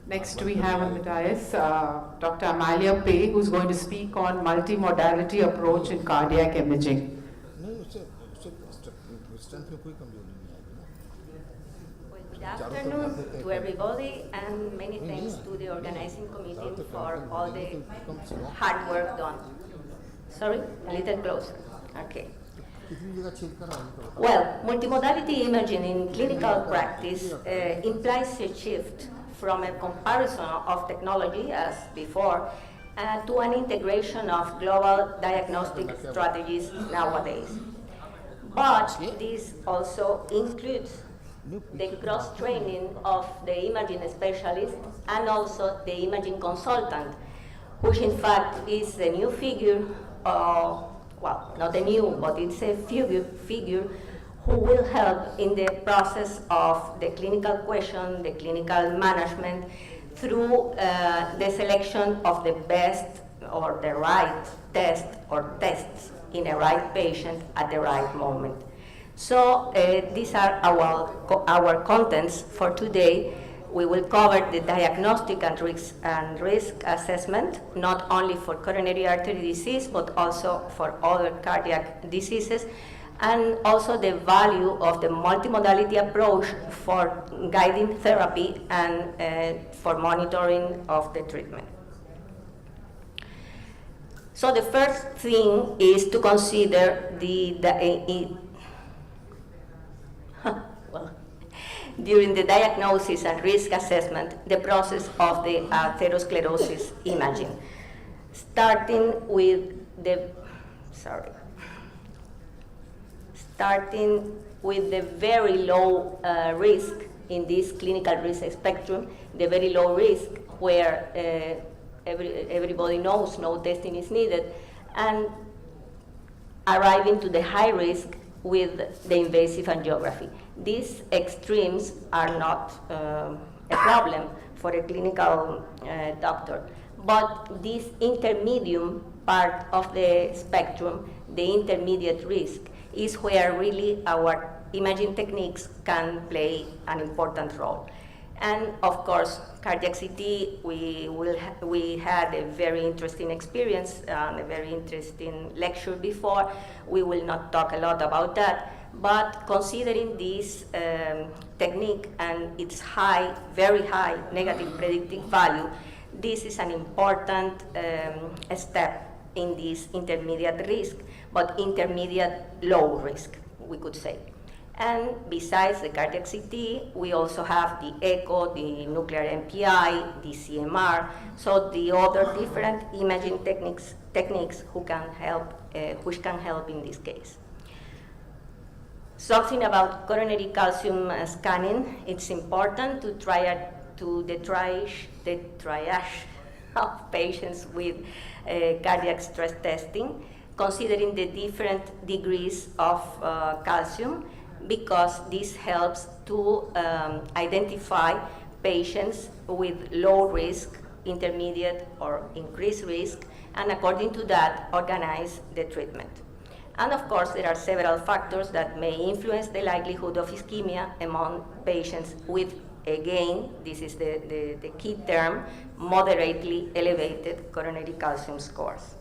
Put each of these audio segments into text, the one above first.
Next, we have on the dais Dr. Amalia Peix, who's going to speak on multimodality approach in cardiac imaging. Good afternoon to everybody, and many thanks to the organizing committee for all the hard work done. Sorry, a little closer. Okay. Well, multimodality imaging in clinical practice implies a shift from a comparison of technology, as before, to an integration of global diagnostic strategies nowadays. But this also includes the cross-training of the imaging specialist and also the imaging consultant, which in fact is a new figure, well, not a new, but it's a figure who will help in the process of the clinical question, the clinical management, through the selection of the best or the right test or tests in the right patient at the right moment. So these are our contents for today. We will cover the diagnostic and risk assessment, not only for coronary artery disease, but also for other cardiac diseases, and also the value of the multimodality approach for guiding therapy and for monitoring of the treatment. So the first thing is to consider during the diagnosis and risk assessment, the process of the atherosclerosis imaging, starting with the very low risk in this clinical risk spectrum, the very low risk where everybody knows no testing is needed, and arriving to the high risk with the invasive angiography. These extremes are not a problem for a clinical doctor, but this intermediate part of the spectrum, the intermediate risk, is where really our imaging techniques can play an important role. And of course, cardiac CT, we had a very interesting experience, a very interesting lecture before. We will not talk a lot about that, but considering this technique and its high, very high negative predictive value, this is an important step in this intermediate risk, but intermediate low risk, we could say. And besides the cardiac CT, we also have the echo, the nuclear MPI, the CMR, so the other different imaging techniques which can help in this case. Something about coronary calcium scanning, it's important to the triage of patients with cardiac stress testing, considering the different degrees of calcium, because this helps to identify patients with low risk, intermediate, or increased risk, and according to that, organize the treatment. And of course, there are several factors that may influence the likelihood of ischemia among patients with, again, this is the key term, moderately elevated coronary calcium scores.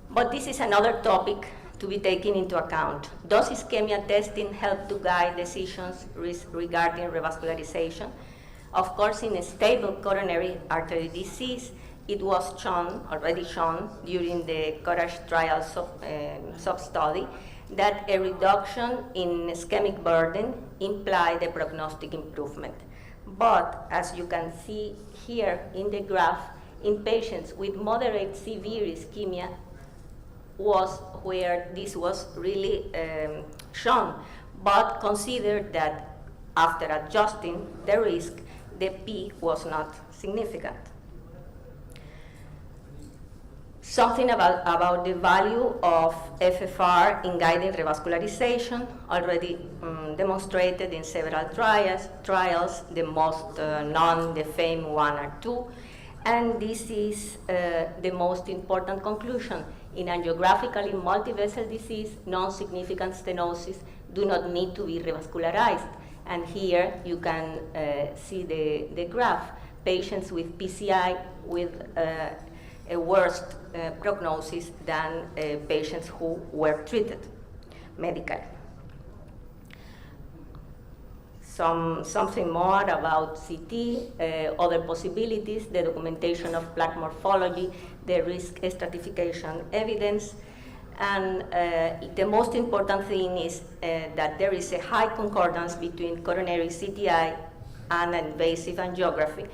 But this is another topic to be taken into account. Does ischemia testing help to guide decisions regarding revascularization? Of course, in a stable coronary artery disease, it was already shown during the COURAGE trial sub-study that a reduction in ischemic burden implied a prognostic improvement. But as you can see here in the graph, in patients with moderate severe ischemia was where this was really shown. But consider that after adjusting the risk, the P was not significant. Something about the value of FFR in guiding revascularization, already demonstrated in several trials, the most known, the FAME-1 or 2, and this is the most important conclusion. In angiographically multivessel disease, non-significant stenosis do not need to be revascularized, And here you can see the graph. Patients with PCI with a worse prognosis than patients who were treated medically. Something more about CT, other possibilities, the documentation of plaque morphology, the risk stratification evidence, and the most important thing is that there is a high concordance between coronary CTI and invasive angiography,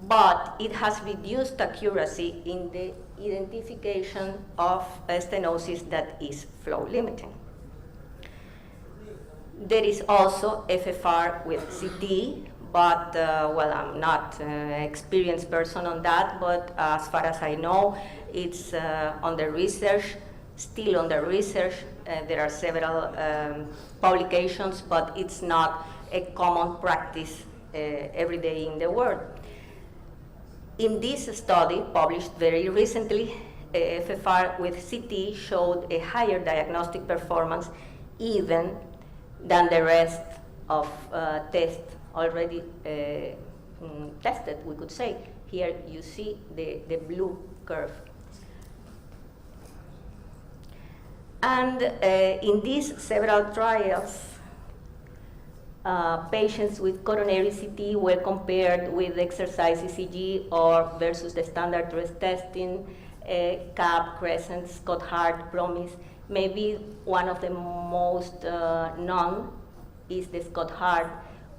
but it has reduced accuracy in the identification of a stenosis that is flow limiting. There is also FFR with CT, but well, I'm not an experienced person on that, but as far as I know, it's under research, still under research. There are several publications, but it's not a common practice every day in the world. In this study, published very recently, FFR with CT showed a higher diagnostic performance even than the rest of tests already tested, we could say. Here you see the blue curve. And in these several trials, patients with coronary CT were compared with exercise ECG or versus the standard risk testing, CAP, Crescent, Scott-Hart, Promise. Maybe one of the most known is the Scott-Hart,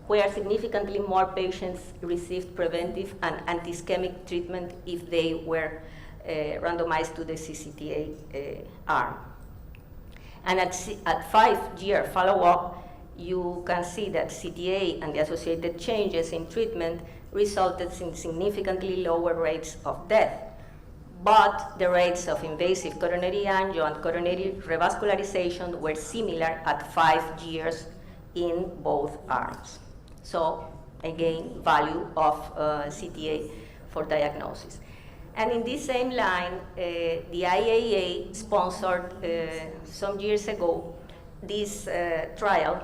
where significantly more patients received preventive and anti-ischemic treatment if they were randomized to the CCTA arm. And at 5-year follow-up, you can see that CTA and the associated changes in treatment resulted in significantly lower rates of death. But the rates of invasive coronary angio and coronary revascularization were similar at 5 years in both arms. So again, value of CTA for diagnosis. And in this same line, the IAA sponsored some years ago this trial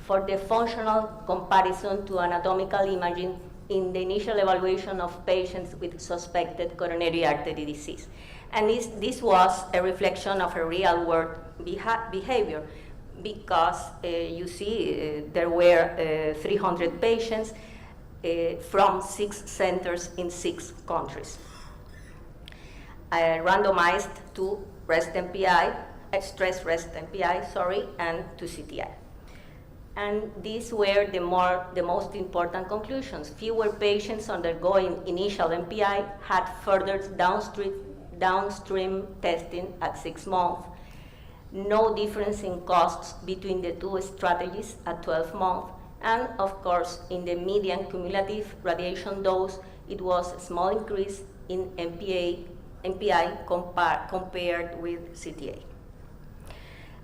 for the functional comparison to anatomical imaging in the initial evaluation of patients with suspected coronary artery disease. And this was a reflection of a real-world behavior, because you see there were 300 patients from 6 centers in 6 countries, randomized to rest MPI, stress rest MPI, sorry, and to CTI. And these were the most important conclusions. Fewer patients undergoing initial MPI had further downstream testing at 6 months. No difference in costs between the two strategies at 12 months. And of course, in the median cumulative radiation dose, it was a small increase in MPI compared with CTA.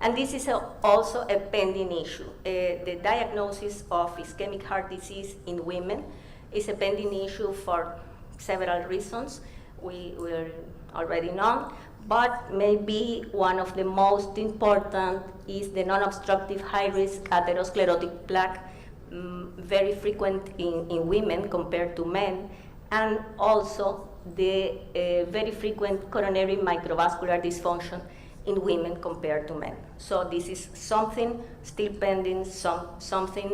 And this is also a pending issue. The diagnosis of ischemic heart disease in women is a pending issue for several reasons we will already know, but maybe one of the most important is the non-obstructive high-risk atherosclerotic plaque, very frequent in women compared to men, and also the very frequent coronary microvascular dysfunction in women compared to men. So this is something still pending, something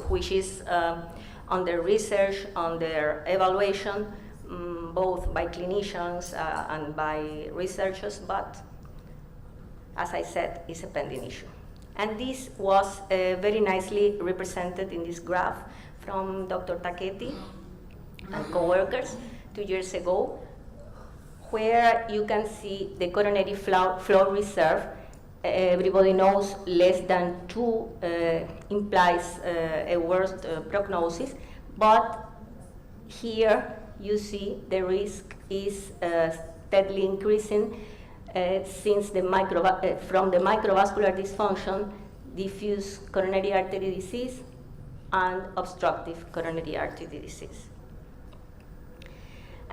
which is under research, under evaluation, both by clinicians and by researchers, but as I said, it's a pending issue. And this was very nicely represented in this graph from Dr. Taketti and co-workers 2 years ago, where you can see the coronary flow reserve. Everybody knows less than 2 implies a worse prognosis, but here you see the risk is steadily increasing since from the microvascular dysfunction, diffuse coronary artery disease, and obstructive coronary artery disease.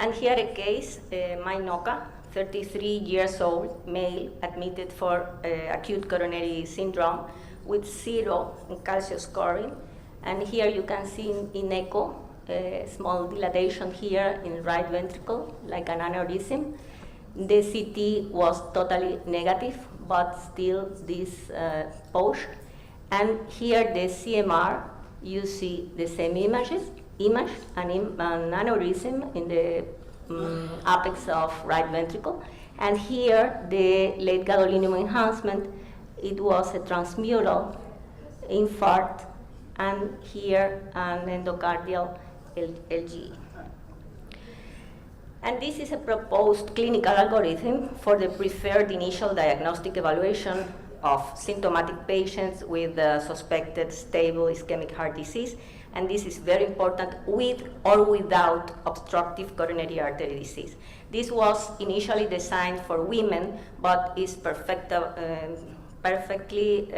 And here a case, Mainoka, 33 years old, male, admitted for acute coronary syndrome with 0 in calcium scoring. And here you can see in echo a small dilatation here in right ventricle, like an aneurysm. The CT was totally negative, but still this push. And here the CMR, you see the same image, an aneurysm in the apex of right ventricle. And here the late gadolinium enhancement, it was a transmural infarct, and here an endocardial LGE. And this is a proposed clinical algorithm for the preferred initial diagnostic evaluation of symptomatic patients with suspected stable ischemic heart disease. And this is very important, with or without obstructive coronary artery disease. This was initially designed for women, but is perfectly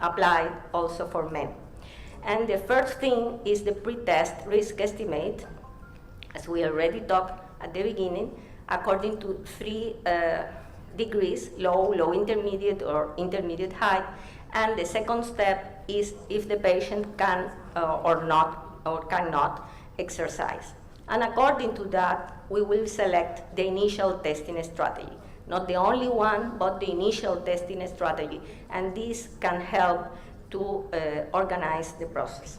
applied also for men. And the first thing is the pre-test risk estimate, as we already talked at the beginning, according to 3 degrees, low, low intermediate, or intermediate high. And the second step is if the patient can or cannot exercise. And according to that, we will select the initial testing strategy. Not the only one, but the initial testing strategy. And this can help to organize the process.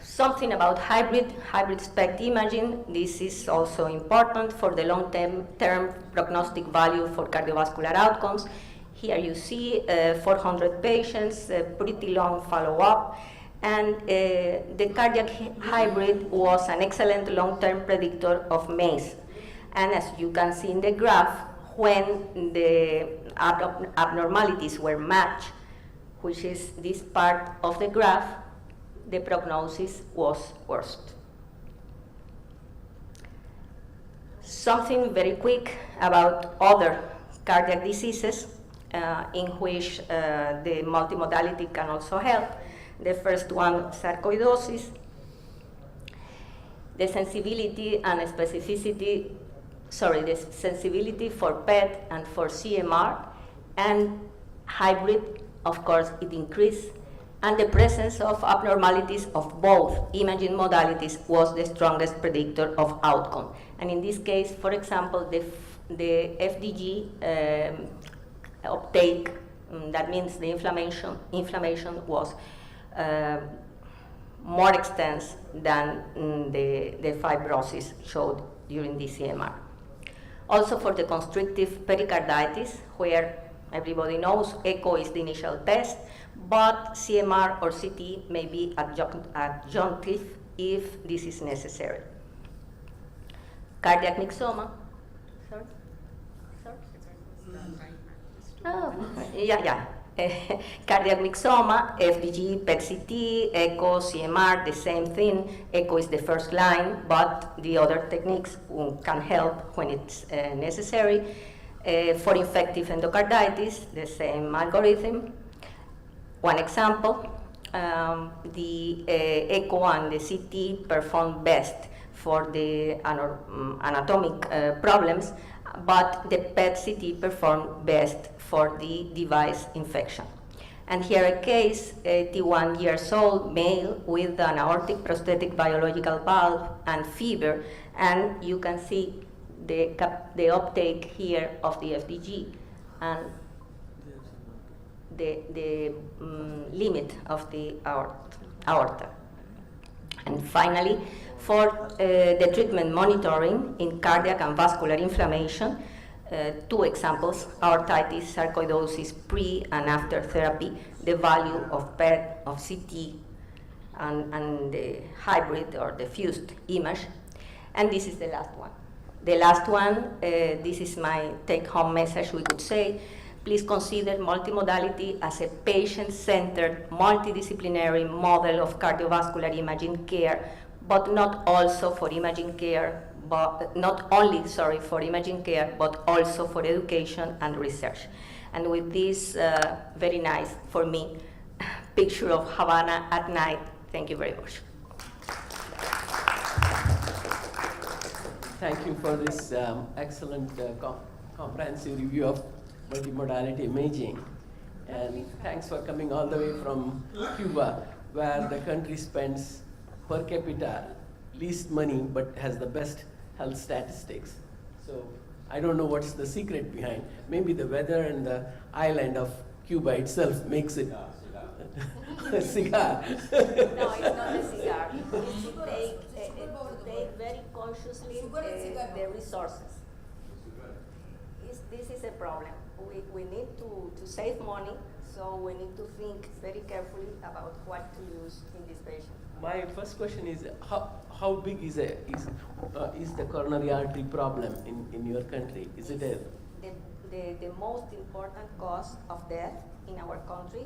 Something about hybrid SPECT imaging. This is also important for the long-term prognostic value for cardiovascular outcomes. Here you see 400 patients, pretty long follow-up, and the cardiac hybrid was an excellent long-term predictor of MACE. And as you can see in the graph, when the abnormalities were matched, which is this part of the graph, the prognosis was worst. Something very quick about other cardiac diseases in which the multimodality can also help. The first one, sarcoidosis. The sensibility and specificity, the sensibility for PET and for CMR, and hybrid, of course, it increased. And the presence of abnormalities of both imaging modalities was the strongest predictor of outcome. And in this case, for example, the FDG uptake, that means the inflammation was more extensive than the fibrosis showed during the CMR. Also for the constrictive pericarditis, where everybody knows echo is the initial test, but CMR or CT may be adjunctive if this is necessary. Cardiac myxoma. Sorry? Oh, yeah. Cardiac myxoma, FDG, PET-CT, echo, CMR, the same thing. Echo is the first line, but the other techniques can help when it's necessary. For infective endocarditis, the same algorithm. One example, the echo and the CT perform best for the anatomic problems, but the PET-CT performed best for the device infection. And here a case, 81 years old, male with an aortic prosthetic biological valve and fever, and you can see the uptake here of the FDG and the limit of the aorta. And finally, for the treatment monitoring in cardiac and vascular inflammation, 2 examples, aortitis, sarcoidosis, pre and after therapy, the value of PET, of CT, and the hybrid or the fused image. And this is the last one. The last one, this is my take-home message, we could say. Please consider multimodality as a patient-centered, multidisciplinary model of cardiovascular imaging care, but not also for imaging care, but not only, for imaging care, but also for education and research. And with this very nice, for me, picture of Havana at night, thank you very much. Thank you for this excellent comprehensive review of multimodality imaging. And thanks for coming all the way from Cuba, where the country spends per capita least money but has the best health statistics. So I don't know what's the secret behind. Maybe the weather and the island of Cuba itself makes it a cigar. No, it's not a cigar. It's to take very consciously the resources. This is a problem. We need to save money, so we need to think very carefully about what to use in this patient. My first question is, how big is the coronary artery problem in your country? Is it a... The most important cause of death in our country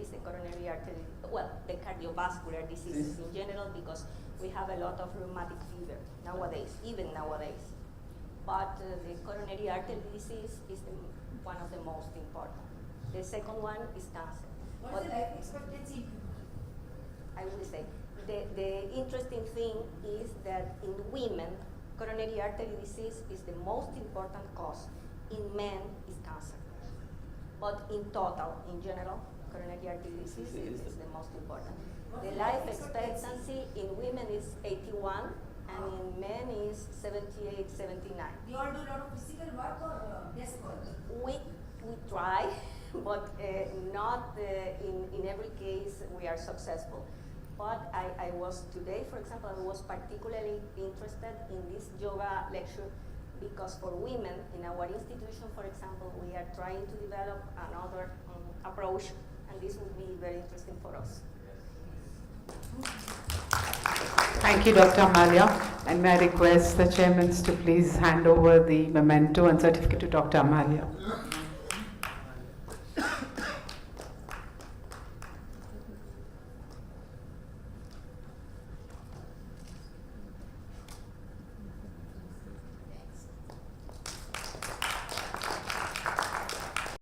is the coronary artery, well, the cardiovascular diseases in general, because we have a lot of rheumatic fever nowadays, even nowadays. But the coronary artery disease is one of the most important. The second one is cancer. What's the life expectancy? I will say, the interesting thing is that in women, coronary artery disease is the most important cause. In men, is cancer. But in total, in general, coronary artery disease is the most important. The life expectancy in women is 81, and in men is 78, 79. You all do a lot of physical work or desk work? We try, but not in every case we are successful. But I was today, for example, I was particularly interested in this yoga lecture because for women in our institution, for example, we are trying to develop another approach, and this would be very interesting for us. Thank you, Dr. Amalia. And may I request the chairmen to please hand over the memento and certificate to Dr. Amalia.